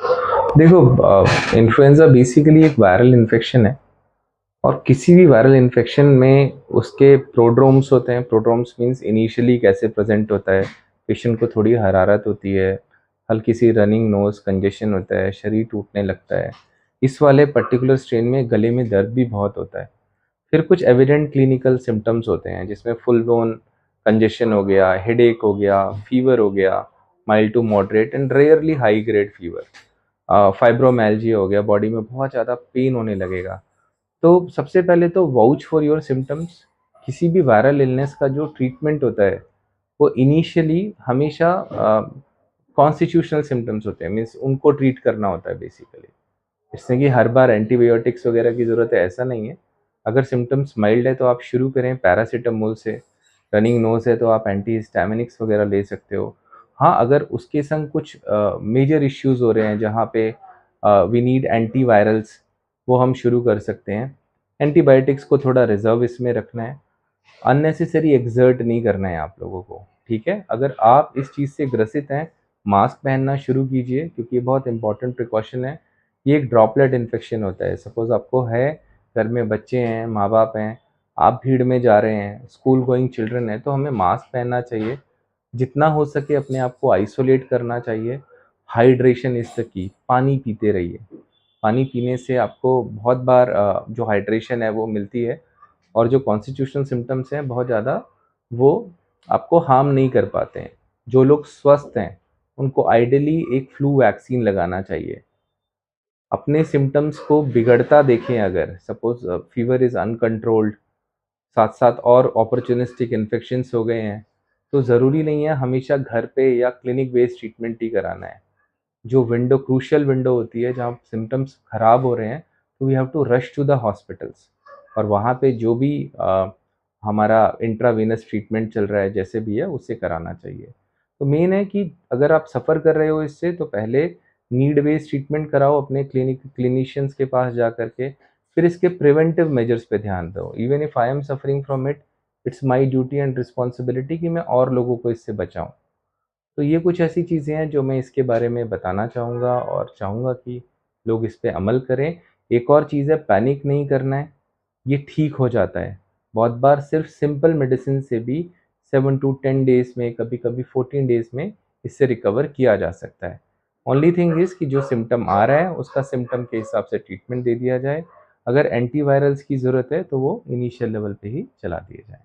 देखो, influenza basically एक viral infection है। और किसी भी वायरल इन्फेक्शन में उसके प्रोड्रोम्स होते हैं। प्रोड्रोम्स मीन्स इनिशियली कैसे प्रेजेंट होता है। पेशेंट को थोड़ी हरारत होती है, हल्की सी रनिंग नोज, कंजेशन होता है, शरीर टूटने लगता है। इस वाले पर्टिकुलर स्ट्रेन में गले में दर्द भी बहुत होता है। फिर कुछ एविडेंट क्लिनिकल सिम्टम्स होते हैं जिसमें फुल ब्लोन कंजेशन हो गया, हेडेक हो गया, फीवर हो गया, mild to moderate and rarely high grade fever, fibromyalgia हो गया, बॉडी में बहुत ज़्यादा पेन होने लगेगा। तो सबसे पहले तो वाउच फॉर योर सिम्टम्स। किसी भी वायरल इलनेस का जो ट्रीटमेंट होता है वो इनिशियली हमेशा कॉन्स्टिट्यूशनल सिम्टम्स होते हैं, मीन्स उनको ट्रीट करना होता है बेसिकली। इससे कि हर बार एंटीबायोटिक्स वगैरह की ज़रूरत है ऐसा नहीं है। अगर सिम्टम्स माइल्ड है तो आप शुरू करें पैरासीटामोल से। रनिंग नोज है तो आप एंटी हिस्टामिनिक्स वगैरह ले सकते हो। हाँ, अगर उसके संग कुछ मेजर इश्यूज हो रहे हैं जहाँ पे वी नीड एंटीवायरल्स, वो हम शुरू कर सकते हैं। एंटीबायोटिक्स को थोड़ा रिजर्व इसमें रखना है। अननेसेसरी एक्सर्ट नहीं करना है आप लोगों को, ठीक है। अगर आप इस चीज़ से ग्रसित हैं, मास्क पहनना शुरू कीजिए क्योंकि ये बहुत इंपॉर्टेंट प्रिकॉशन है। ये एक ड्रॉपलेट इन्फेक्शन होता है। सपोज आपको है, घर में बच्चे हैं, माँ बाप हैं, आप भीड़ में जा रहे हैं, स्कूल गोइंग चिल्ड्रन है, तो हमें मास्क पहनना चाहिए। जितना हो सके अपने आप को आइसोलेट करना चाहिए। Hydration is the key. पानी पीते रहिए। पानी पीने से आपको बहुत बार जो हाइड्रेशन है वो मिलती है। और जो कॉन्स्टिट्यूशनल सिम्टम्स हैं बहुत ज़्यादा, वो आपको हार्म नहीं कर पाते हैं। जो लोग स्वस्थ हैं उनको आइडियली एक फ्लू वैक्सीन लगाना चाहिए। अपने सिम्टम्स को बिगड़ता देखें, अगर सपोज फीवर इज़ अनकंट्रोल्ड, साथ साथ और अपॉर्चुनिस्टिक इन्फेक्शंस हो गए हैं, तो ज़रूरी नहीं है हमेशा घर पे या क्लिनिक बेस्ड ट्रीटमेंट ही कराना है। जो विंडो, क्रूशियल विंडो होती है जहाँ सिम्टम्स खराब हो रहे हैं, तो we have to rush to the hospitals. और वहाँ पे जो भी हमारा इंट्रावेनस ट्रीटमेंट चल रहा है जैसे भी है उसे कराना चाहिए। तो मेन है कि अगर आप सफ़र कर रहे हो इससे, तो पहले नीड बेस्ड ट्रीटमेंट कराओ अपने क्लिनिशियंस के पास जा करके। फिर इसके प्रिवेंटिव मेजर्स पे ध्यान दो। Even if I am suffering from it, it's my duty and responsibility कि मैं और लोगों को इससे बचाऊं। तो ये कुछ ऐसी चीज़ें हैं जो मैं इसके बारे में बताना चाहूँगा और चाहूँगा कि लोग इस पे अमल करें। एक और चीज़ है, पैनिक नहीं करना है। ये ठीक हो जाता है। बहुत बार सिर्फ सिंपल मेडिसिन से भी 7 टू 10 डेज़ में, कभी-कभी 14 डेज़ में इससे रिकवर किया जा सकता है। ओनली थिंग इज़ कि जो सिम्पटम आ रहा है उसका सिम्पटम के हिसाब से ट्रीटमेंट दे दिया जाए। अगर एंटीवायरल्स की ज़रूरत है तो वो इनिशियल लेवल पे ही चला दिए जाएँ।